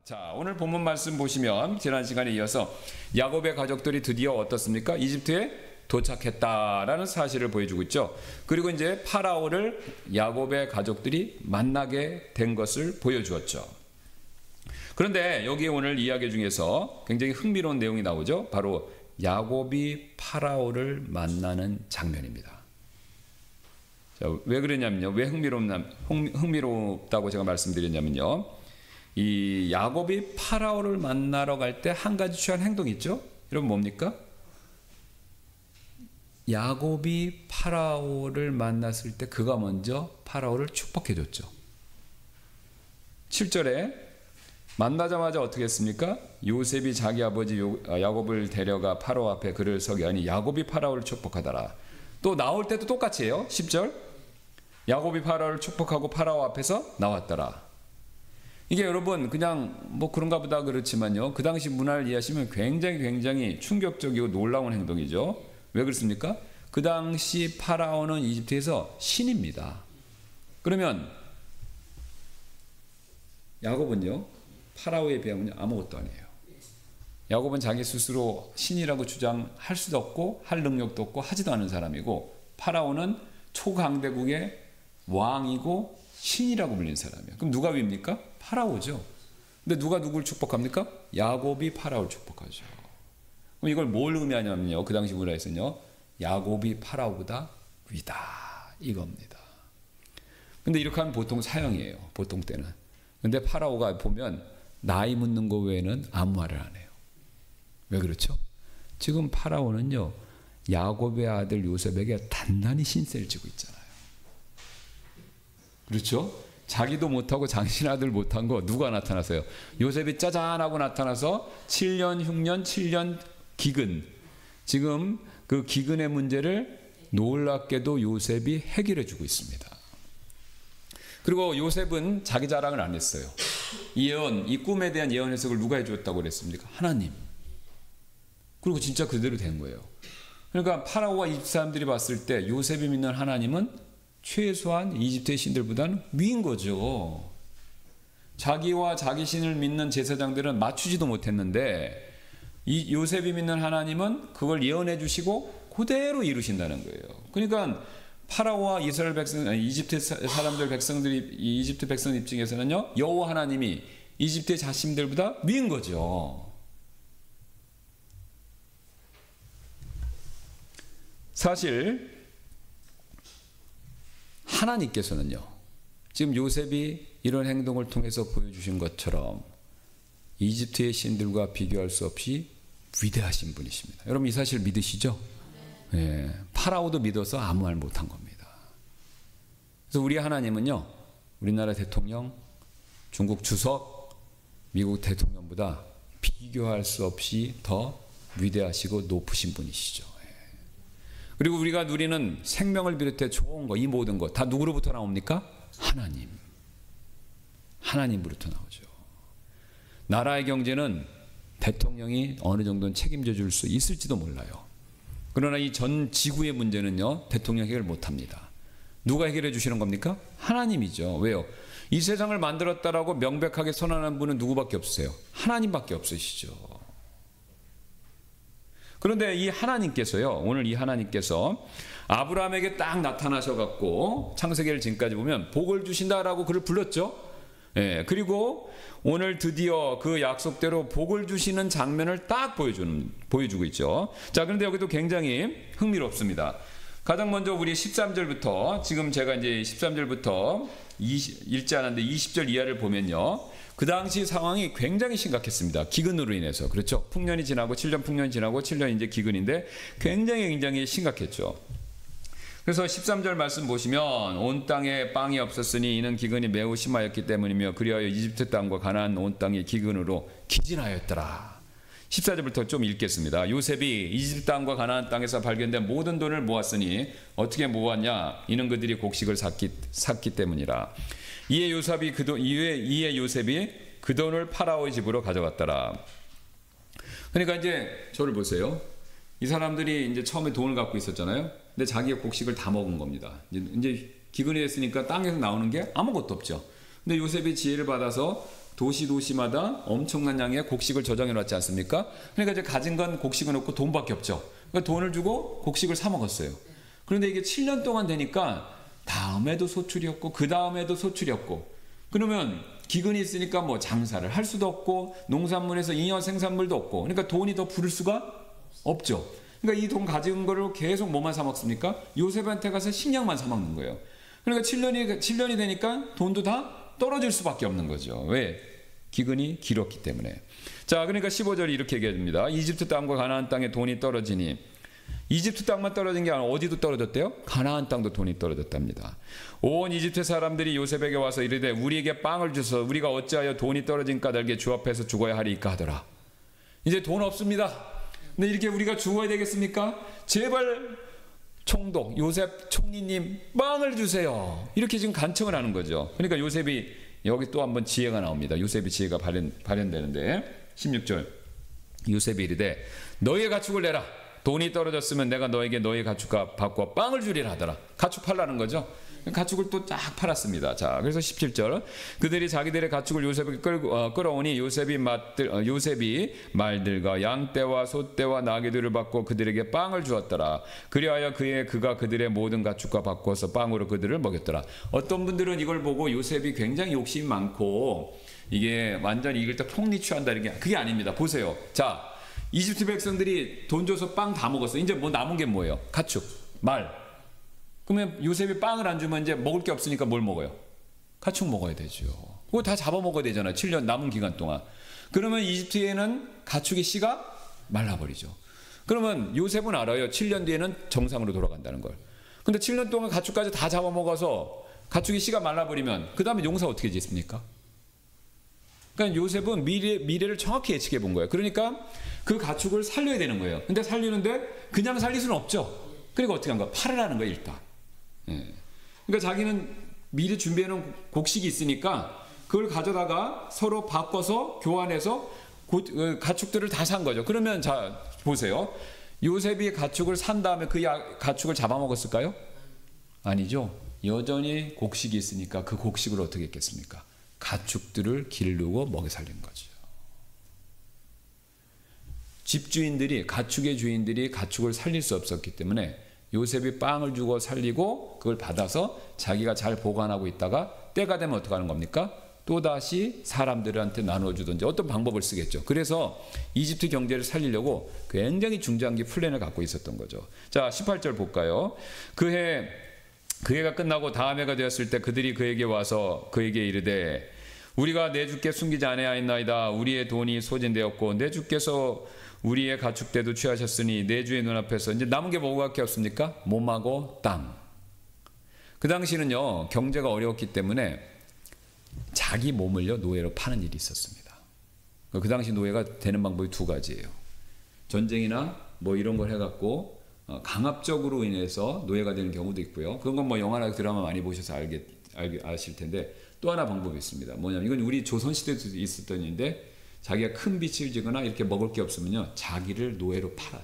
자, 오늘 본문 말씀 보시면 지난 시간에 이어서 야곱의 가족들이 드디어 어떻습니까? 이집트에 도착했다라는 사실을 보여주고 있죠. 그리고 이제 파라오를 야곱의 가족들이 만나게 된 것을 보여주었죠. 그런데 여기 오늘 이야기 중에서 굉장히 흥미로운 내용이 나오죠. 바로 야곱이 파라오를 만나는 장면입니다. 자, 왜 그러냐면요. 왜 흥미롭다고 제가 말씀드렸냐면요. 이 야곱이 파라오를 만나러 갈 때 한 가지 취한 행동이 있죠. 여러분 뭡니까? 야곱이 파라오를 만났을 때 그가 먼저 파라오를 축복해 줬죠. 7절에 만나자마자 어떻게 했습니까? 요셉이 자기 아버지 야곱을 데려가 파라오 앞에 그를 서게 하니 야곱이 파라오를 축복하더라. 또 나올 때도 똑같이 해요. 10절 야곱이 파라오를 축복하고 파라오 앞에서 나왔더라. 이게 여러분 그냥 뭐 그런가 보다 그렇지만요. 그 당시 문화를 이해하시면 굉장히 충격적이고 놀라운 행동이죠. 왜 그렇습니까? 그 당시 파라오는 이집트에서 신입니다. 그러면 야곱은요. 파라오에 비하면 아무것도 아니에요. 야곱은 자기 스스로 신이라고 주장할 수도 없고 할 능력도 없고 하지도 않은 사람이고 파라오는 초강대국의 왕이고 신이라고 불린 사람이에요. 그럼 누가 위입니까? 파라오죠. 근데 누가 누굴 축복합니까? 야곱이 파라오를 축복하죠. 그럼 이걸 뭘 의미하냐면요. 그 당시 문화에서는요. 야곱이 파라오보다 위다 이겁니다. 근데 이렇게 하면 보통 사형이에요. 보통 때는. 근데 파라오가 보면 나이 묻는 거 외에는 아무 말을 안 해요. 왜 그렇죠? 지금 파라오는요. 야곱의 아들 요셉에게 단단히 신세를 지고 있잖아요. 그렇죠? 자기도 못하고 장신 아들 못한 거 누가 나타나서요? 요셉이 짜잔하고 나타나서 7년 흉년 7년 기근. 지금 그 기근의 문제를 놀랍게도 요셉이 해결해 주고 있습니다. 그리고 요셉은 자기 자랑을 안 했어요. 이 꿈에 대한 예언 해석을 누가 해줬다고 그랬습니까? 하나님. 그리고 진짜 그대로 된 거예요. 그러니까 파라오와 이집트 사람들이 봤을 때 요셉이 믿는 하나님은 최소한 이집트의 신들보다는 위인 거죠. 자기와 자기 신을 믿는 제사장들은 맞추지도 못했는데 이 요셉이 믿는 하나님은 그걸 예언해 주시고 그대로 이루신다는 거예요. 그러니까 파라오와 이스라엘 백성, 이집트 사람들 백성들이 이집트 백성 입장에서는요, 여호와 하나님이 이집트의 자신들보다 위인 거죠. 사실 하나님께서는요, 지금 요셉이 이런 행동을 통해서 보여주신 것처럼 이집트의 신들과 비교할 수 없이 위대하신 분이십니다. 여러분 이 사실 믿으시죠? 네, 파라오도 믿어서 아무 말 못한 겁니다. 그래서 우리 하나님은요, 우리나라 대통령, 중국 주석, 미국 대통령보다 비교할 수 없이 더 위대하시고 높으신 분이시죠. 그리고 우리가 누리는 생명을 비롯해 좋은 거, 이 모든 거 다 누구로부터 나옵니까? 하나님. 하나님으로부터 나오죠. 나라의 경제는 대통령이 어느 정도는 책임져 줄 수 있을지도 몰라요. 그러나 이 전 지구의 문제는요, 대통령이 해결 못합니다. 누가 해결해 주시는 겁니까? 하나님이죠. 왜요? 이 세상을 만들었다라고 명백하게 선언하는 분은 누구밖에 없으세요? 하나님밖에 없으시죠. 그런데 이 하나님께서요, 오늘 이 하나님께서 아브라함에게 딱 나타나셔갖고 창세기를 지금까지 보면 복을 주신다라고 그를 불렀죠. 예, 그리고 오늘 드디어 그 약속대로 복을 주시는 장면을 딱 보여주고 있죠. 자, 그런데 여기도 굉장히 흥미롭습니다. 가장 먼저 우리 13절부터, 지금 제가 이제 13절부터 읽지 않았는데 20절 이하를 보면요. 그 당시 상황이 굉장히 심각했습니다. 기근으로 인해서. 그렇죠? 풍년이 지나고 7년 풍년이 지나고 7년 이제 기근인데 굉장히 심각했죠. 그래서 13절 말씀 보시면 온 땅에 빵이 없었으니 이는 기근이 매우 심하였기 때문이며 그리하여 이집트 땅과 가나안 온 땅이 기근으로 기진하였더라. 14절부터 좀 읽겠습니다. 요셉이 이집트 땅과 가나안 땅에서 발견된 모든 돈을 모았으니 어떻게 모았냐? 이는 그들이 곡식을 샀기 때문이라. 이에 요셉이 그 돈을 파라오의 집으로 가져갔더라. 그러니까 이제 저를 보세요. 이 사람들이 이제 처음에 돈을 갖고 있었잖아요. 근데 자기의 곡식을 다 먹은 겁니다. 이제 기근이 됐으니까 땅에서 나오는 게 아무것도 없죠. 근데 요셉이 지혜를 받아서 도시마다 엄청난 양의 곡식을 저장해 놨지 않습니까? 그러니까 이제 가진 건 곡식은 없고 돈밖에 없죠. 그러니까 돈을 주고 곡식을 사 먹었어요. 그런데 이게 7년 동안 되니까 다음에도 소출이 없고 그 다음에도 소출이 없고, 그러면 기근이 있으니까 뭐 장사를 할 수도 없고 농산물에서 잉여 생산물도 없고, 그러니까 돈이 더 부를 수가 없죠. 그러니까 이 돈 가진 거를 계속 뭐만 사 먹습니까? 요셉한테 가서 식량만 사 먹는 거예요. 그러니까 7년이 되니까 돈도 다 떨어질 수밖에 없는 거죠. 왜? 기근이 길었기 때문에. 자, 그러니까 15절이 이렇게 얘기합니다. 이집트 땅과 가나안 땅에 돈이 떨어지니, 이집트 땅만 떨어진 게 아니라 어디도 떨어졌대요? 가나안 땅도 돈이 떨어졌답니다. 온 이집트 사람들이 요셉에게 와서 이르되 우리에게 빵을 주소 우리가 어찌하여 돈이 떨어진 까닭에 주 앞에서 죽어야 하리이까 하더라. 이제 돈 없습니다. 근데 이렇게 우리가 죽어야 되겠습니까? 제발 총독 요셉 총리님 빵을 주세요. 이렇게 지금 간청을 하는 거죠. 그러니까 요셉이 여기 또 한번 지혜가 나옵니다. 요셉의 지혜가 발현되는데 16절 요셉이 이르되 너희의 가축을 내라. 돈이 떨어졌으면 내가 너에게 너희 가축값 바꿔 빵을 주리라 하더라. 가축 팔라는 거죠. 가축을 또 쫙 팔았습니다. 자, 그래서 17절 그들이 자기들의 가축을 요셉에게 끌어오니 요셉이 말들과 양떼와 소떼와 나귀들을 받고 그들에게 빵을 주었더라. 그리하여 그가 그들의 모든 가축과 바꿔서 빵으로 그들을 먹였더라. 어떤 분들은 이걸 보고 요셉이 굉장히 욕심이 많고 이게 완전히 이길 때 폭리 취한다, 이게 그게 아닙니다. 보세요. 자, 이집트 백성들이 돈 줘서 빵 다 먹었어. 이제 뭐 남은 게 뭐예요? 가축, 말. 그러면 요셉이 빵을 안 주면 이제 먹을 게 없으니까 뭘 먹어요? 가축 먹어야 되죠. 그거 다 잡아먹어야 되잖아요. 7년 남은 기간 동안. 그러면 이집트에는 가축의 씨가 말라버리죠. 그러면 요셉은 알아요. 7년 뒤에는 정상으로 돌아간다는 걸. 근데 7년 동안 가축까지 다 잡아먹어서 가축의 씨가 말라버리면 그 다음에 용사 어떻게 짓습니까? 그러니까 요셉은 미래를 정확히 예측해 본 거예요. 그러니까 그 가축을 살려야 되는 거예요. 근데 살리는데 그냥 살릴 수는 없죠. 그리고 어떻게 한 거야? 팔으라는 거예요, 일단. 예. 그러니까 자기는 미리 준비해놓은 곡식이 있으니까 그걸 가져다가 서로 바꿔서 교환해서 가축들을 다 산 거죠. 그러면 자 보세요. 요셉이 가축을 산 다음에 그 가축을 잡아먹었을까요? 아니죠. 여전히 곡식이 있으니까 그 곡식을 어떻게 했겠습니까? 가축들을 기르고 먹여 살린 거죠. 집주인들이, 가축의 주인들이 가축을 살릴 수 없었기 때문에 요셉이 빵을 주고 살리고 그걸 받아서 자기가 잘 보관하고 있다가 때가 되면 어떻게 하는 겁니까? 또다시 사람들한테 나눠주든지 어떤 방법을 쓰겠죠. 그래서 이집트 경제를 살리려고 굉장히 중장기 플랜을 갖고 있었던 거죠. 자, 18절 볼까요? 그 해가 끝나고 다음 해가 되었을 때 그들이 그에게 와서 그에게 이르되 우리가 내 주께 숨기지 아니하였나이다. 우리의 돈이 소진되었고 내 주께서 우리의 가축대도 취하셨으니 내 주의 눈앞에서 이제 남은 게 뭐가 없습니까? 몸하고 땅. 그 당시는요 경제가 어려웠기 때문에 자기 몸을요 노예로 파는 일이 있었습니다. 그 당시 노예가 되는 방법이 두 가지예요. 전쟁이나 뭐 이런 걸 해갖고 강압적으로 인해서 노예가 되는 경우도 있고요. 그런 건 뭐 영화나 드라마 많이 보셔서 아실 텐데 또 하나 방법이 있습니다. 뭐냐면 이건 우리 조선시대에도 있었던 일인데 자기가 큰 빚을 지거나 이렇게 먹을 게 없으면요 자기를 노예로 팔아요.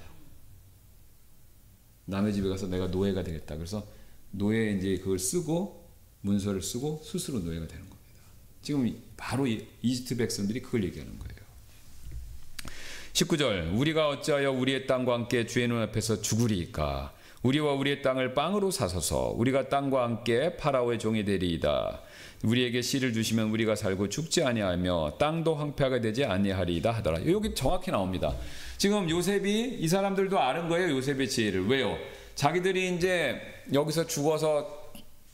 남의 집에 가서 내가 노예가 되겠다. 그래서 노예 이제 그걸 쓰고 문서를 쓰고 스스로 노예가 되는 겁니다. 지금 바로 이집트 백성들이 그걸 얘기하는 거예요. 19절 우리가 어찌하여 우리의 땅과 함께 주의 눈앞에서 죽으리이까? 우리와 우리의 땅을 빵으로 사소서. 우리가 땅과 함께 파라오의 종이 되리이다. 우리에게 씨를 주시면 우리가 살고 죽지 아니하며 땅도 황폐하게 되지 아니하리이다 하더라. 여기 정확히 나옵니다. 지금 요셉이 이 사람들도 아는 거예요. 요셉의 지혜를. 왜요? 자기들이 이제 여기서 죽어서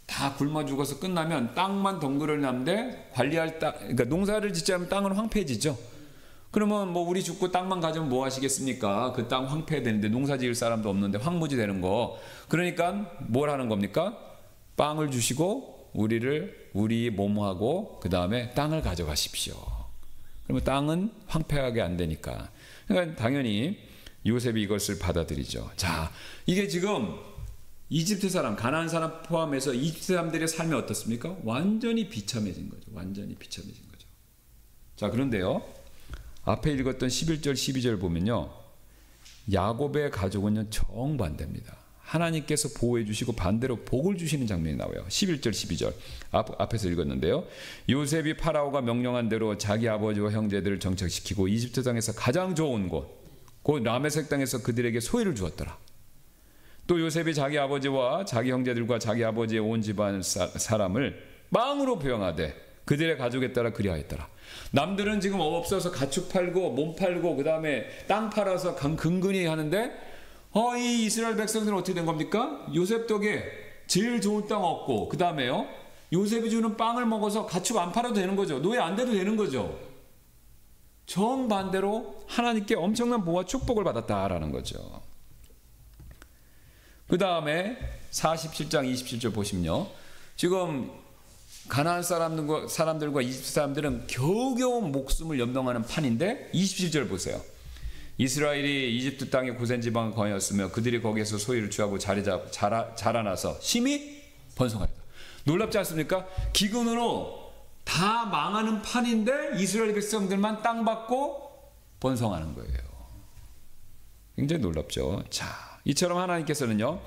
다 굶어 죽어서 끝나면 땅만 덩그러니 남는데 관리할 땅, 그러니까 농사를 짓지 않으면 땅은 황폐해지죠. 그러면 뭐 우리 죽고 땅만 가지면 뭐 하시겠습니까? 그 땅 황폐되는데 농사 지을 사람도 없는데 황무지 되는 거. 그러니까 뭘 하는 겁니까? 빵을 주시고 우리 몸하고 그 다음에 땅을 가져가십시오. 그러면 땅은 황폐하게 안 되니까. 그러니까 당연히 요셉이 이것을 받아들이죠. 자, 이게 지금 이집트 사람, 가나안 사람 포함해서 이집트 사람들의 삶이 어떻습니까? 완전히 비참해진 거죠. 완전히 비참해진 거죠. 자, 그런데요. 앞에 읽었던 11절, 12절 보면요. 야곱의 가족은요 정반대입니다. 하나님께서 보호해 주시고 반대로 복을 주시는 장면이 나와요. 11절 12절 앞에서 읽었는데요. 요셉이 파라오가 명령한 대로 자기 아버지와 형제들을 정착시키고 이집트 땅에서 가장 좋은 곳 곧 라메색 땅에서 그들에게 소유를 주었더라. 또 요셉이 자기 아버지와 자기 형제들과 자기 아버지의 온 집안 사람을 빵으로 부양하되 그들의 가족에 따라 그리하였더라. 남들은 지금 없어서 가축 팔고 몸 팔고 그 다음에 땅 팔아서 근근히 하는데 이 이스라엘 백성들은 어떻게 된 겁니까? 요셉 덕에 제일 좋은 땅 얻고 그 다음에요 요셉이 주는 빵을 먹어서 가축 안 팔아도 되는 거죠. 노예 안 돼도 되는 거죠. 정반대로 하나님께 엄청난 보호와 축복을 받았다라는 거죠. 그 다음에 47장 27절 보시면요. 지금 가나안 사람들과 이집트 사람들은 겨우겨우 목숨을 연명하는 판인데 27절 보세요. 이스라엘이 이집트 땅의 고센 지방을 거하였으며 그들이 거기에서 소유를 취하고 자라나서 심히 번성하였다. 놀랍지 않습니까? 기근으로 다 망하는 판인데 이스라엘 백성들만 땅 받고 번성하는 거예요. 굉장히 놀랍죠. 자, 이처럼 하나님께서는요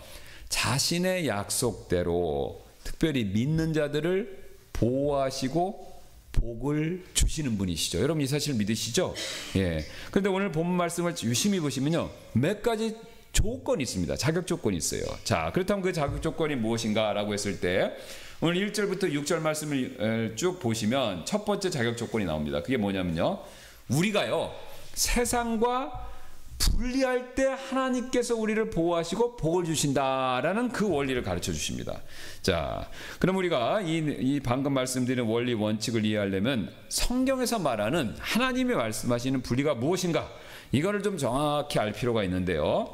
자신의 약속대로 특별히 믿는 자들을 보호하시고 복을 주시는 분이시죠. 여러분 이 사실 믿으시죠? 예. 그런데 오늘 본문 말씀을 유심히 보시면요 몇 가지 조건이 있습니다. 자격 조건이 있어요. 자, 그렇다면 그 자격 조건이 무엇인가라고 했을 때 오늘 1절부터 6절 말씀을 쭉 보시면 첫 번째 자격 조건이 나옵니다. 그게 뭐냐면요 우리가요 세상과 분리할 때 하나님께서 우리를 보호하시고 복을 주신다라는 그 원리를 가르쳐 주십니다. 자, 그럼 우리가 이 방금 말씀드린 원리 원칙을 이해하려면 성경에서 말하는 하나님이 말씀하시는 분리가 무엇인가 이거를 좀 정확히 알 필요가 있는데요.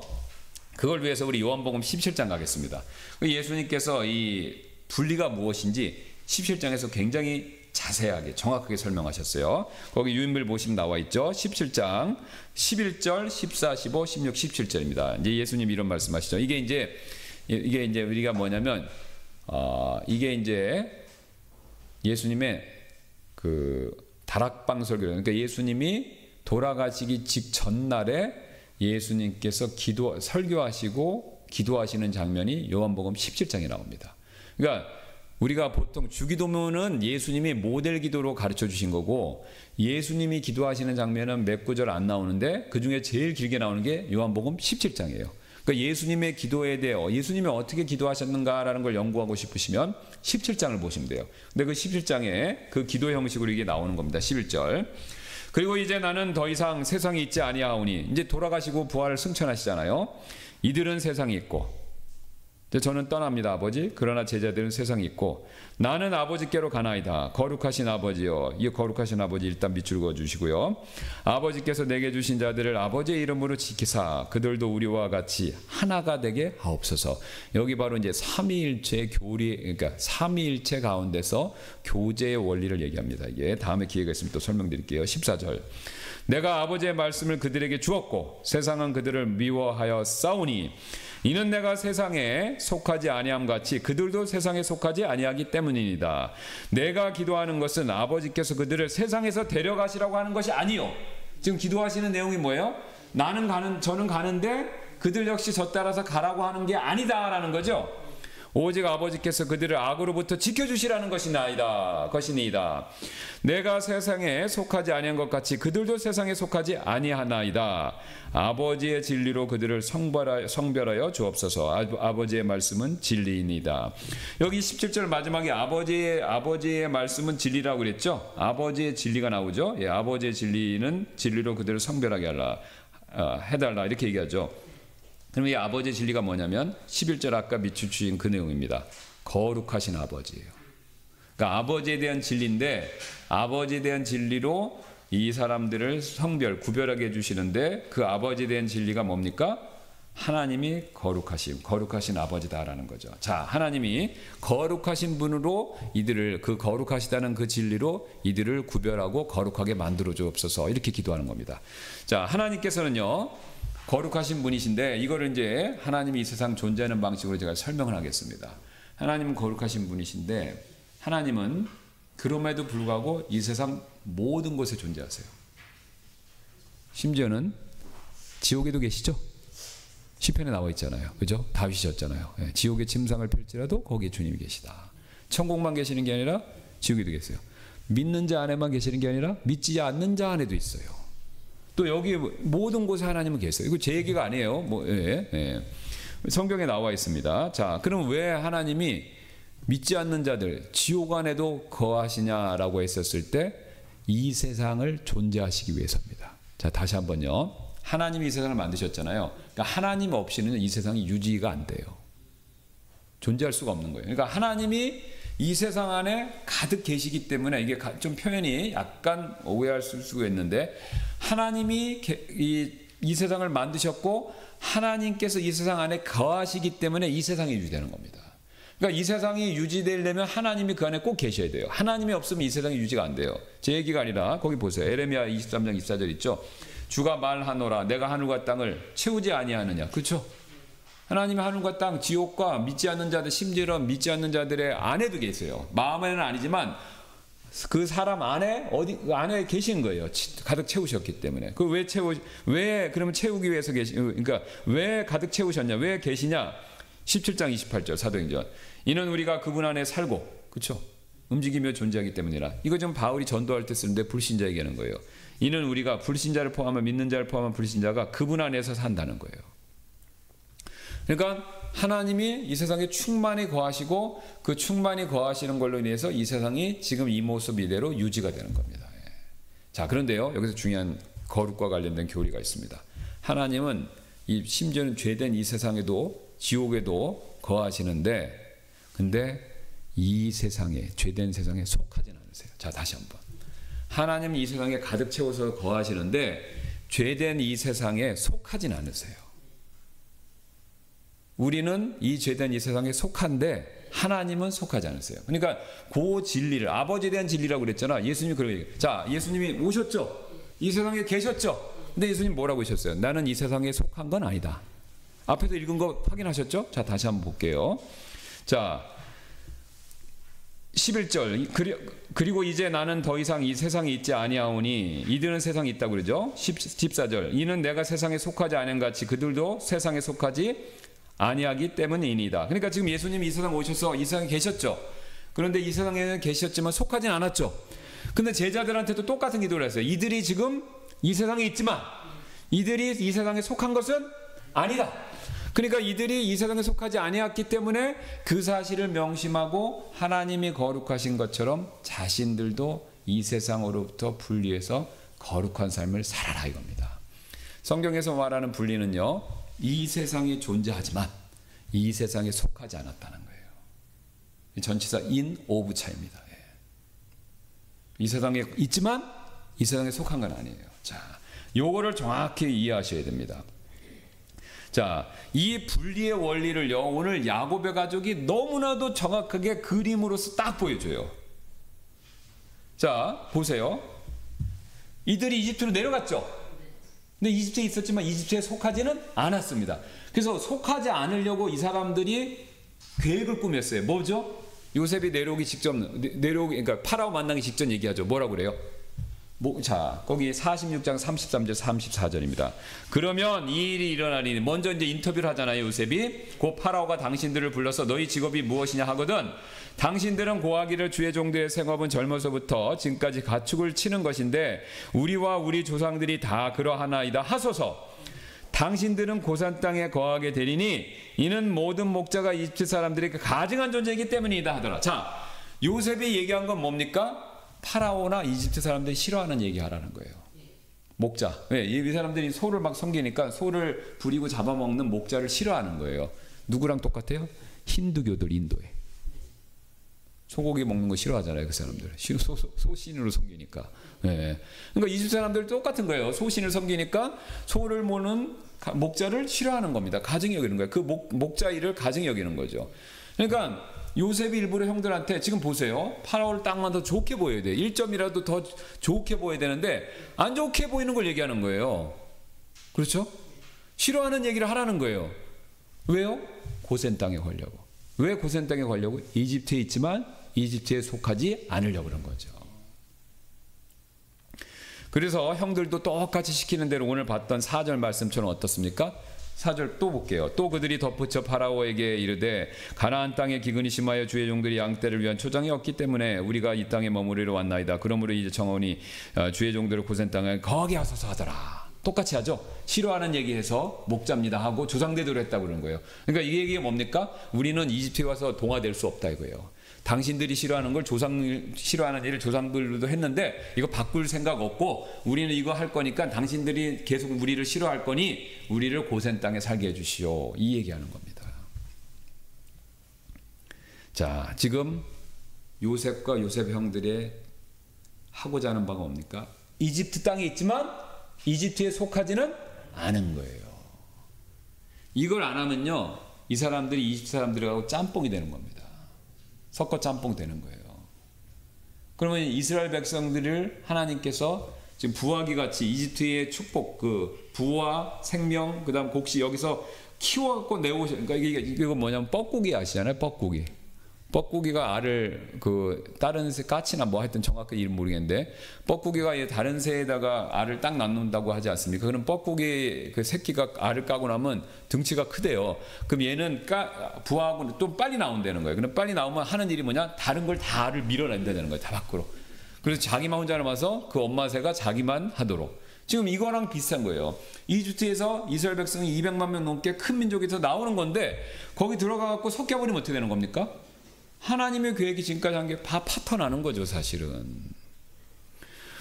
그걸 위해서 우리 요한복음 17장 가겠습니다. 예수님께서 이 분리가 무엇인지 17장에서 굉장히 자세하게 정확하게 설명하셨어요. 거기 유인물 보시면 나와 있죠. 17장 11절 14, 15, 16, 17절입니다. 이제 예수님 이런 말씀하시죠. 이게 이제 우리가 뭐냐면 이게 이제 예수님의 그 다락방 설교. 그러니까 예수님이 돌아가시기 직전날에 예수님께서 설교하시고 기도하시는 장면이 요한복음 17장에 나옵니다. 그러니까 우리가 보통 주기도문은 예수님이 모델 기도로 가르쳐 주신 거고 예수님이 기도하시는 장면은 몇 구절 안 나오는데 그 중에 제일 길게 나오는 게 요한복음 17장이에요. 그러니까 예수님의 기도에 대해 예수님이 어떻게 기도하셨는가라는 걸 연구하고 싶으시면 17장을 보시면 돼요. 근데 그 17장에 그 기도 형식으로 이게 나오는 겁니다. 11절. 그리고 이제 나는 더 이상 세상에 있지 아니하오니 이제 돌아가시고 부활을 승천하시잖아요. 이들은 세상에 있고 저는 떠납니다 아버지. 그러나 제자들은 세상에 있고 나는 아버지께로 가나이다. 거룩하신 아버지여. 이 거룩하신 아버지 일단 밑줄 그어주시고요. 아버지께서 내게 주신 자들을 아버지의 이름으로 지키사 그들도 우리와 같이 하나가 되게 하옵소서. 여기 바로 이제 삼위일체 그러니까 삼위일체 가운데서 교제의 원리를 얘기합니다. 이게 다음에 기회가 있으면 또 설명드릴게요. 14절. 내가 아버지의 말씀을 그들에게 주었고 세상은 그들을 미워하여 싸우니 이는 내가 세상에 속하지 아니함 같이 그들도 세상에 속하지 아니하기 때문이니이다. 내가 기도하는 것은 아버지께서 그들을 세상에서 데려가시라고 하는 것이 아니요. 지금 기도하시는 내용이 뭐예요? 저는 가는데 그들 역시 저 따라서 가라고 하는 게 아니다라는 거죠. 오직 아버지께서 그들을 악으로부터 지켜주시라는 것이니이다. 내가 세상에 속하지 아니한 것 같이 그들도 세상에 속하지 아니하나이다. 아버지의 진리로 그들을 성별하여 주옵소서. 아버지의 말씀은 진리이니이다. 여기 17절 마지막에 아버지의 말씀은 진리라고 그랬죠. 아버지의 진리가 나오죠. 예, 아버지의 진리로 그들을 성별하게 해달라 이렇게 얘기하죠. 그럼 이 아버지의 진리가 뭐냐면 11절 아까 밑줄 주신 그 내용입니다. 거룩하신 아버지예요. 그러니까 아버지에 대한 진리인데 아버지에 대한 진리로 이 사람들을 구별하게 해주시는데 그 아버지에 대한 진리가 뭡니까? 하나님이 거룩하신 아버지다라는 거죠. 자, 하나님이 거룩하신 분으로 이들을 그 거룩하시다는 그 진리로 이들을 구별하고 거룩하게 만들어 주옵소서 이렇게 기도하는 겁니다. 자, 하나님께서는요 거룩하신 분이신데 이거를 이제 하나님이 이 세상 존재하는 방식으로 제가 설명을 하겠습니다. 하나님은 거룩하신 분이신데 하나님은 그럼에도 불구하고 이 세상 모든 곳에 존재하세요. 심지어는 지옥에도 계시죠? 시편에 나와 있잖아요. 그죠? 다윗이었잖아요. 예, 지옥의 침상을 펼지라도 거기에 주님이 계시다. 천국만 계시는 게 아니라 지옥에도 계세요. 믿는 자 안에만 계시는 게 아니라 믿지 않는 자 안에도 있어요. 또 여기 모든 곳에 하나님은 계세요. 이거 제 얘기가 아니에요. 성경에 나와 있습니다. 자, 그럼 왜 하나님이 믿지 않는 자들 지옥 안에도 거하시냐라고 했었을 때 이 세상을 존재하시기 위해서입니다. 자, 다시 한번요. 하나님이 이 세상을 만드셨잖아요. 그러니까 하나님 없이는 이 세상이 유지가 안 돼요. 존재할 수가 없는 거예요. 그러니까 하나님이 이 세상 안에 가득 계시기 때문에 이게 좀 표현이 약간 오해할 수가 있는데, 하나님이 이 세상을 만드셨고 하나님께서 이 세상 안에 거하시기 때문에 이 세상이 유지되는 겁니다. 그러니까 이 세상이 유지되려면 하나님이 그 안에 꼭 계셔야 돼요. 하나님이 없으면 이 세상이 유지가 안 돼요. 제 얘기가 아니라 거기 보세요. 에레미야 23장 24절 있죠. 주가 말하노라 내가 하늘과 땅을 채우지 아니하느냐. 그렇죠? 하나님이 하늘과 땅, 지옥과 믿지 않는 자들, 심지어 믿지 않는 자들의 안에도 계세요. 마음에는 아니지만 그 사람 안에 안에 계신 거예요. 가득 채우셨기 때문에. 그 왜 그러면 채우기 위해서 그러니까 왜 가득 채우셨냐? 왜 계시냐? 17장 28절 사도행전. 이는 우리가 그분 안에 살고, 그렇죠? 움직이며 존재하기 때문이라. 이거 좀 바울이 전도할 때 쓰는데 불신자에게 하는 거예요. 이는 우리가 불신자를 포함한 믿는 자를 포함한 불신자가 그분 안에서 산다는 거예요. 그러니까 하나님이 이 세상에 충만히 거하시고 그 충만히 거하시는 걸로 인해서 이 세상이 지금 이 모습 이대로 유지가 되는 겁니다. 자, 그런데요, 여기서 중요한 거룩과 관련된 교리가 있습니다. 하나님은 심지어는 죄된 이 세상에도 지옥에도 거하시는데, 근데 이 세상에, 죄된 세상에 속하진 않으세요. 자, 다시 한번. 하나님이 이 세상에 가득 채워서 거하시는데 죄된 이 세상에 속하진 않으세요. 우리는 이 죄된 이 세상에 속한데 하나님은 속하지 않으세요. 그러니까 그 진리를, 아버지에 대한 진리라고 그랬잖아. 예수님이 그런 얘기. 자, 예수님이 오셨죠. 이 세상에 계셨죠. 근데 예수님 뭐라고 하셨어요? 나는 이 세상에 속한 건 아니다. 앞에서 읽은 거 확인하셨죠? 자, 다시 한번 볼게요. 자, 11절. 그리고 이제 나는 더 이상 이 세상에 있지 아니하오니 이들은 세상에 있다고 그러죠. 14절. 이는 내가 세상에 속하지 않은 같이 그들도 세상에 속하지 아니하기 때문이니이다. 그러니까 지금 예수님이 이 세상 오셔서 이 세상에 계셨죠. 그런데 이 세상에 계셨지만 속하진 않았죠. 근데 제자들한테도 똑같은 기도를 했어요. 이들이 지금 이 세상에 있지만 이들이 이 세상에 속한 것은 아니다. 그러니까 이들이 이 세상에 속하지 아니었기 때문에 그 사실을 명심하고 하나님이 거룩하신 것처럼 자신들도 이 세상으로부터 분리해서 거룩한 삶을 살아라 이겁니다. 성경에서 말하는 분리는요, 이 세상에 존재하지만 이 세상에 속하지 않았다는 거예요. 전치사 in of 차입니다. 이 세상에 있지만 이 세상에 속한 건 아니에요. 자, 요거를 정확히 이해하셔야 됩니다. 자, 이 분리의 원리를요, 오늘 야곱의 가족이 너무나도 정확하게 그림으로서 딱 보여줘요. 자, 보세요. 이들이 이집트로 내려갔죠. 근데 이집트에 있었지만 이집트에 속하지는 않았습니다. 그래서 속하지 않으려고 이 사람들이 계획을 꾸몄어요. 뭐죠? 요셉이 내려오기 직전, 그러니까 파라오 만나기 직전 얘기하죠. 뭐라고 그래요? 자, 거기 46장 33절 34절입니다. 그러면 이 일이 일어나니, 먼저 이제 인터뷰를 하잖아요. 요셉이 곧 파라오가 당신들을 불러서 너희 직업이 무엇이냐 하거든. 당신들은 고하기를 주의 종들의 생업은 젊어서부터 지금까지 가축을 치는 것인데 우리와 우리 조상들이 다 그러하나이다 하소서. 당신들은 고산 땅에 거하게 되리니 이는 모든 목자가 이집트 사람들에게 가증한 존재이기 때문이다 하더라. 자, 요셉이 얘기한 건 뭡니까? 파라오나 이집트 사람들이 싫어하는 얘기하라는 거예요. 목자. 왜? 이 사람들이 소를 막 섬기니까 소를 부리고 잡아먹는 목자를 싫어하는 거예요. 누구랑 똑같아요? 힌두교들, 인도에. 소고기 먹는 거 싫어하잖아요, 그 사람들. 소신으로 섬기니까. 네. 그러니까 이집트 사람들 똑같은 거예요. 소신을 섬기니까 소를 모는 목자를 싫어하는 겁니다. 가증히 여기는 거예요. 그 목자 일을 가증히 여기는 거죠. 그러니까 요셉이 일부러 형들한테 지금 보세요. 파라오를 땅만 더 좋게 보여야 돼요. 1점이라도 더 좋게 보여야 되는데 안 좋게 보이는 걸 얘기하는 거예요. 그렇죠? 싫어하는 얘기를 하라는 거예요. 왜요? 고센 땅에 걸려고. 왜 고센 땅에 걸려고? 이집트에 있지만 이집트에 속하지 않으려고 그런 거죠. 그래서 형들도 똑같이 시키는 대로 오늘 봤던 4절 말씀처럼 어떻습니까? 4절 또 볼게요. 또 그들이 덧붙여 파라오에게 이르되 가나안 땅에 기근이 심하여 주의 종들이 양떼를 위한 초장이 없기 때문에 우리가 이 땅에 머무르러 왔나이다. 그러므로 이제 청하오니 주의 종들을 고센 땅에 거기 하소서 하더라. 똑같이 하죠. 싫어하는 얘기해서 목잡니다 하고 조상대대로 했다고 그러는 거예요. 그러니까 이 얘기가 뭡니까? 우리는 이집트에 와서 동화될 수 없다 이거예요. 당신들이 싫어하는 걸 싫어하는 일을 조상들도 했는데 이거 바꿀 생각 없고 우리는 이거 할 거니까 당신들이 계속 우리를 싫어할 거니 우리를 고센 땅에 살게 해주시오. 이 얘기하는 겁니다. 자, 지금 요셉과 요셉 형들의 하고자 하는 바가 뭡니까? 이집트 땅에 있지만 이집트에 속하지는 않은 거예요. 이걸 안 하면요, 이 사람들이 이집트 사람들하고 짬뽕이 되는 겁니다. 섞어 짬뽕 되는 거예요. 그러면 이스라엘 백성들을 하나님께서 지금 부하기 같이 이집트의 축복, 그 부와 생명, 그다음 곡식 여기서 키워갖고 내오셔. 그러니까 이거 뭐냐면 뻐꾸기 아시잖아요, 뻐꾸기. 뻐꾸기가 알을 그 다른 새 까치나 뭐 하여튼 정확히 이름 모르겠는데 뻐꾸기가 다른 새에다가 알을 딱 낳는다고 하지 않습니까? 그럼 뻐꾸기 그 새끼가 알을 까고 나면 등치가 크대요. 그럼 얘는 부하고 좀 빨리 나온다는 거예요. 그럼 빨리 나오면 하는 일이 뭐냐? 다른 걸 다 알을 밀어낸다는 거예요. 다 밖으로. 그래서 자기만 혼자 남아서 그 엄마 새가 자기만 하도록. 지금 이거랑 비슷한 거예요. 이집트에서 이스라엘 백성이 200만 명 넘게 큰 민족에서 나오는 건데 거기 들어가갖고 섞여버리면 어떻게 되는 겁니까? 하나님의 계획이 지금까지 한 게 다 파탄나는 거죠, 사실은.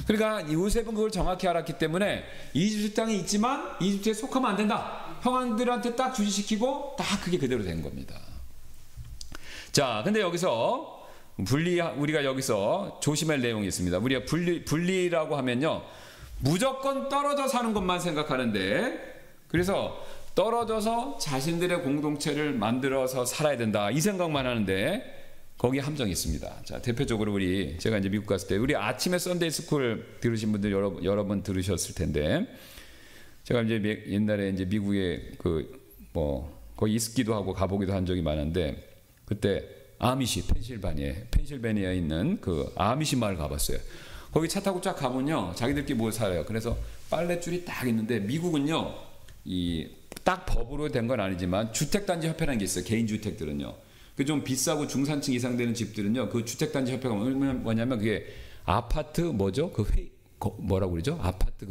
그러니까 요셉은 그걸 정확히 알았기 때문에 이집트 땅에 있지만 이집트에 속하면 안 된다. 형한들한테 딱 주지시키고 딱 그게 그대로 된 겁니다. 자, 근데 여기서 우리가 여기서 조심할 내용이 있습니다. 우리가 분리라고 하면요, 무조건 떨어져 사는 것만 생각하는데, 그래서 떨어져서 자신들의 공동체를 만들어서 살아야 된다 이 생각만 하는데 거기에 함정이 있습니다. 자, 대표적으로 제가 이제 미국 갔을 때 우리 아침에 썬데이 스쿨 들으신 분들 여러 번 들으셨을 텐데, 제가 이제 옛날에 이제 미국에 거기 있기도 하고 가보기도 한 적이 많은데, 그때 아미시 펜실베니아에 있는 그 아미시 마을 가봤어요. 거기 차 타고 쫙 가면요, 자기들끼리 뭐 살아요. 그래서 빨랫줄이 딱 있는데, 미국은요 딱 법으로 된 건 아니지만 주택단지 협회라는 게 있어요. 개인 주택들은요. 그 좀 비싸고 중산층 이상 되는 집들은요, 그 주택단지 협회가 뭐냐면 그게 아파트 뭐죠? 뭐라고 그러죠? 아파트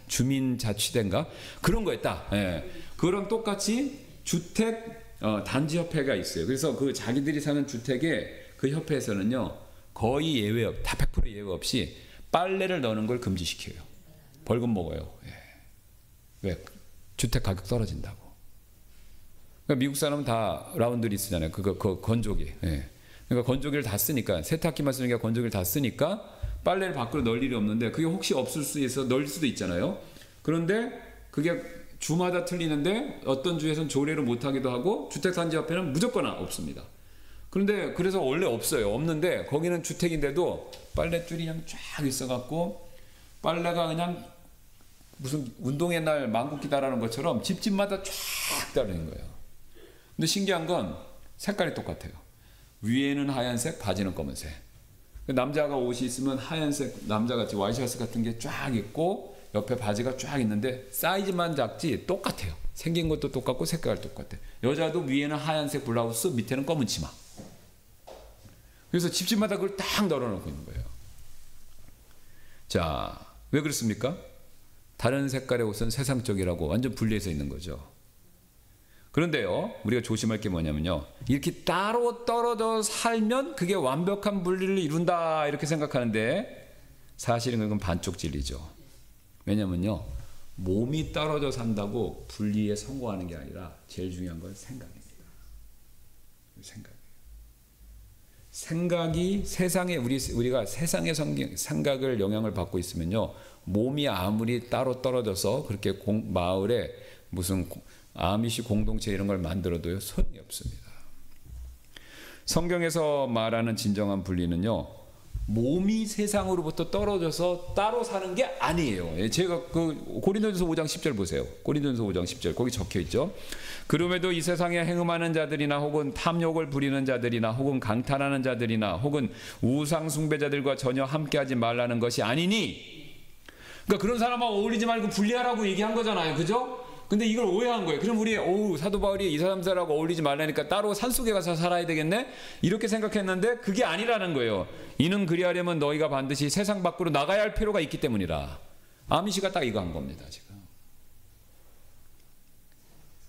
주민자치대인가? 그런 거에 딱. 예. 그런 똑같이 주택 단지 협회가 있어요. 그래서 그 자기들이 사는 주택에 그 협회에서는요, 거의 다 100% 예외 없이 빨래를 넣는 걸 금지시켜요. 벌금 먹어요. 예. 왜? 주택 가격 떨어진다고. 그러니까 미국 사람은 다 라운드리 쓰잖아요. 그 건조기. 예. 그러니까 건조기를 다 쓰니까, 세탁기만 쓰는 게 건조기를 다 쓰니까 빨래를 밖으로 널 일이 없는데, 그게 혹시 없을 수 있어서 널 수도 있잖아요. 그런데 그게 주마다 틀리는데 어떤 주에서는 조례를 못하기도 하고 주택단지협회는 무조건 없습니다. 그런데 그래서 원래 없는데 거기는 주택인데도 빨랫줄이 그냥 쫙 있어갖고 빨래가 그냥 무슨 운동의 날 망국기다라는 것처럼 집집마다 쫙 따르는 거예요. 근데 신기한 건 색깔이 똑같아요. 위에는 하얀색, 바지는 검은색. 남자가 옷이 있으면 하얀색, 남자같이 와이셔츠 같은 게 쫙 있고 옆에 바지가 쫙 있는데 사이즈만 작지 똑같아요. 생긴 것도 똑같고 색깔 똑같아요. 여자도 위에는 하얀색 블라우스, 밑에는 검은 치마. 그래서 집집마다 그걸 딱 널어놓고 있는 거예요. 자, 왜 그렇습니까? 다른 색깔의 옷은 세상적이라고 완전 분리해서 있는 거죠. 그런데요, 우리가 조심할 게 뭐냐면요, 이렇게 따로 떨어져 살면 그게 완벽한 분리를 이룬다 이렇게 생각하는데 사실은 그건 반쪽 진리죠. 왜냐면요, 몸이 떨어져 산다고 분리에 성공하는 게 아니라 제일 중요한 건 생각입니다. 생각이 세상에 우리가 세상의 생각을 영향을 받고 있으면요, 몸이 아무리 따로 떨어져서 그렇게 마을에 무슨 아미시 공동체 이런 걸 만들어도요, 소용이 없습니다. 성경에서 말하는 진정한 분리는요, 몸이 세상으로부터 떨어져서 따로 사는 게 아니에요. 제가 고린도전서 5장 10절 보세요. 고린도전서 5장 10절 거기 적혀 있죠. 그럼에도 이 세상에 행음하는 자들이나 혹은 탐욕을 부리는 자들이나 혹은 강탈하는 자들이나 혹은 우상 숭배자들과 전혀 함께하지 말라는 것이 아니니. 그러니까 그런 사람하고 어울리지 말고 분리하라고 얘기한 거잖아요. 그죠? 근데 이걸 오해한 거예요. 그럼 우리 사도 바울이 이 사람들하고 어울리지 말라니까 따로 산속에 가서 살아야 되겠네? 이렇게 생각했는데 그게 아니라는 거예요. 이는 그리하려면 너희가 반드시 세상 밖으로 나가야 할 필요가 있기 때문이라. 아미시가 딱 이거 한 겁니다. 지금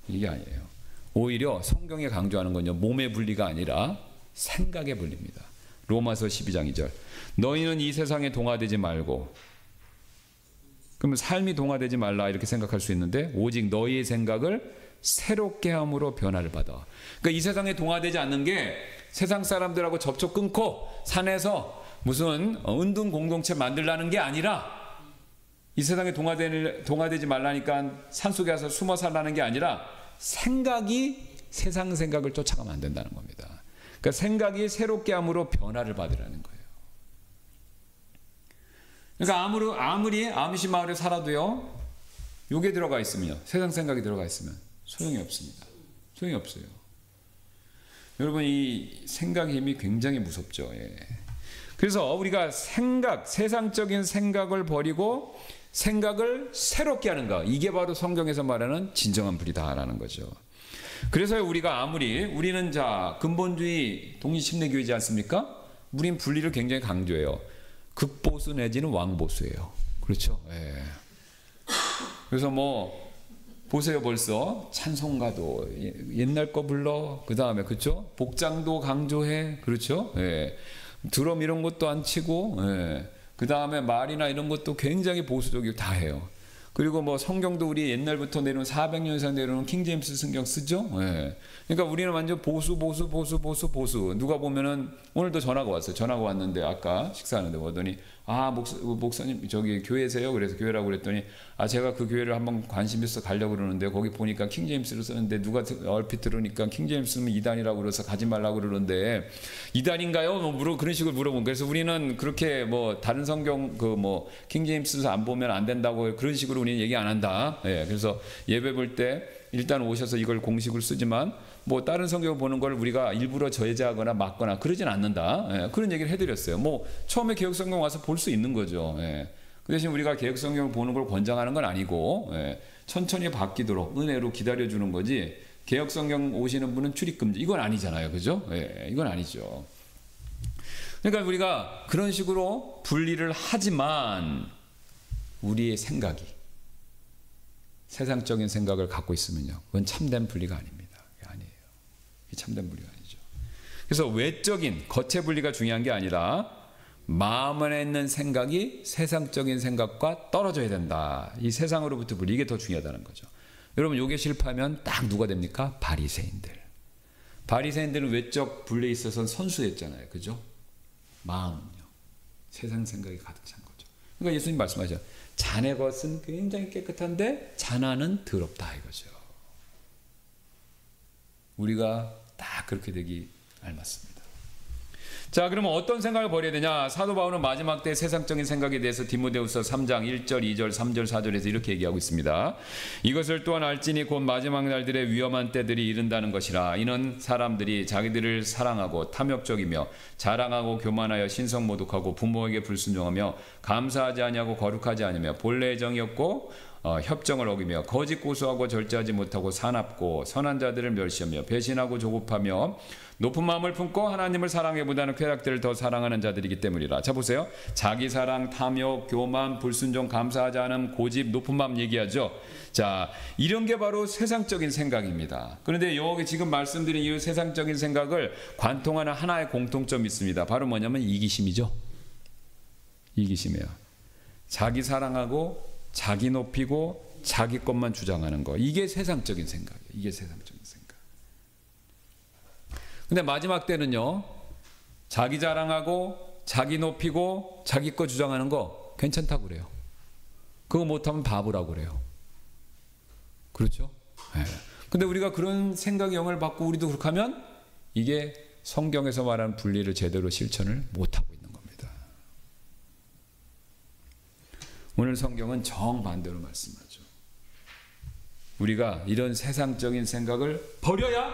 이게 아니에요. 오히려 성경에 강조하는 건요, 몸의 분리가 아니라 생각의 분리입니다. 로마서 12장 2절. 너희는 이 세상에 동화되지 말고, 그러면 삶이 동화되지 말라 이렇게 생각할 수 있는데, 오직 너희의 생각을 새롭게 함으로 변화를 받아. 그러니까 이 세상에 동화되지 않는 게 세상 사람들하고 접촉 끊고 산에서 무슨 은둔 공동체 만들라는 게 아니라, 이 세상에 동화되지 말라니까 산속에 가서 숨어 살라는 게 아니라 생각이 세상 생각을 쫓아가면 안 된다는 겁니다. 그러니까 생각이 새롭게 함으로 변화를 받으라는 거예요. 그러니까 아무리 아미시 마을에 살아도요, 요게 들어가 있으면요, 세상 생각이 들어가 있으면 소용이 없습니다. 소용이 없어요. 여러분, 이 생각의 힘이 굉장히 무섭죠. 예. 그래서 우리가 세상적인 생각을 버리고 생각을 새롭게 하는 것, 이게 바로 성경에서 말하는 진정한 분리다라는 거죠. 그래서 우리는 근본주의 독립심리교회이지 않습니까? 우린 분리를 굉장히 강조해요. 극보수 내지는 왕보수예요. 그렇죠? 예. 그래서 보세요, 벌써 찬송가도 옛날 거 불러, 그 다음에 그렇죠? 복장도 강조해, 그렇죠? 예. 드럼 이런 것도 안 치고, 예. 그 다음에 말이나 이런 것도 굉장히 보수적이고 다 해요. 그리고 성경도 우리 옛날부터 내려온 400년 이상 내려온 킹제임스 성경 쓰죠. 예. 그러니까 우리는 완전 보수. 누가 보면은 오늘도 전화가 왔어요. 전화가 왔는데 아까 식사하는데 오더니 목사님 저기 교회세요? 그래서 교회라고 그랬더니 제가 그 교회를 한번 관심 있어 가려고 그러는데 거기 보니까 킹제임스를 쓰는데 누가 얼핏 들으니까 킹제임스는 이단이라고 그래서 가지 말라고 그러는데 이단인가요? 그런 식으로 물어본. 그래서 우리는 그렇게 다른 성경 킹제임스 안 보면 안 된다고 그런 식으로 우리는 얘기 안 한다. 예. 그래서 예배 볼 때 일단 오셔서 이걸 공식으로 쓰지만 다른 성경을 보는 걸 우리가 일부러 저해하거나 막거나 그러진 않는다. 예. 그런 얘기를 해드렸어요. 처음에 개혁성경 와서 볼 수 있는 거죠. 예. 그 대신 우리가 개혁성경을 보는 걸 권장하는 건 아니고, 예. 천천히 바뀌도록 은혜로 기다려주는 거지, 개혁성경 오시는 분은 출입금지, 이건 아니잖아요. 그죠? 예. 이건 아니죠. 그러니까 우리가 그런 식으로 분리를 하지만 우리의 생각이 세상적인 생각을 갖고 있으면요, 그건 참된 분리가 아닙니다. 아니에요. 참된 분리가 아니죠. 그래서 외적인 겉의 분리가 중요한 게 아니라 마음 안에 있는 생각이 세상적인 생각과 떨어져야 된다. 이 세상으로부터 분리, 이게 더 중요하다는 거죠. 여러분, 이게 실패하면 딱 누가 됩니까? 바리새인들. 바리새인들은 외적 분리에 있어서는 선수였잖아요. 그죠? 마음은요, 세상 생각이 가득 찬 거죠. 그러니까 예수님 말씀하죠. 자네 것은 굉장히 깨끗한데 자나는 더럽다, 이거죠. 우리가 딱 그렇게 되기 알맞습니다. 자, 그러면 어떤 생각을 버려야 되냐? 사도 바울은 마지막 때 세상적인 생각에 대해서 디모데후서 3장 1절, 2절, 3절, 4절에서 이렇게 얘기하고 있습니다. 이것을 또한 알지니 곧 마지막 날들의 위험한 때들이 이른다는 것이라. 이는 사람들이 자기들을 사랑하고 탐욕적이며 자랑하고 교만하여 신성모독하고 부모에게 불순종하며 감사하지 아니하고 거룩하지 않으며 본래의 정이 없고 협정을 어기며 거짓 고수하고 절제하지 못하고 사납고 선한 자들을 멸시하며 배신하고 조급하며 높은 마음을 품고 하나님을 사랑해보다는 쾌락들을 더 사랑하는 자들이기 때문이라. 자, 보세요. 자기 사랑, 탐욕, 교만, 불순종, 감사하지 않음, 고집, 높은 마음 얘기하죠. 자, 이런 게 바로 세상적인 생각입니다. 그런데 여기 지금 말씀드린 이 세상적인 생각을 관통하는 하나의 공통점이 있습니다. 바로 뭐냐면 이기심이죠. 이기심이에요. 자기 사랑하고 자기 높이고 자기 것만 주장하는 거, 이게 세상적인 생각이에요. 이게 세상적인 생각. 근데 마지막 때는요, 자기 자랑하고 자기 높이고 자기 거 주장하는 거 괜찮다고 그래요. 그거 못하면 바보라고 그래요. 그렇죠? 네. 근데 우리가 그런 생각의 영향을 받고 우리도 그렇게 하면 이게 성경에서 말하는 분리를 제대로 실천을 못하고 있는 겁니다. 오늘 성경은 정반대로 말씀하죠. 우리가 이런 세상적인 생각을 버려야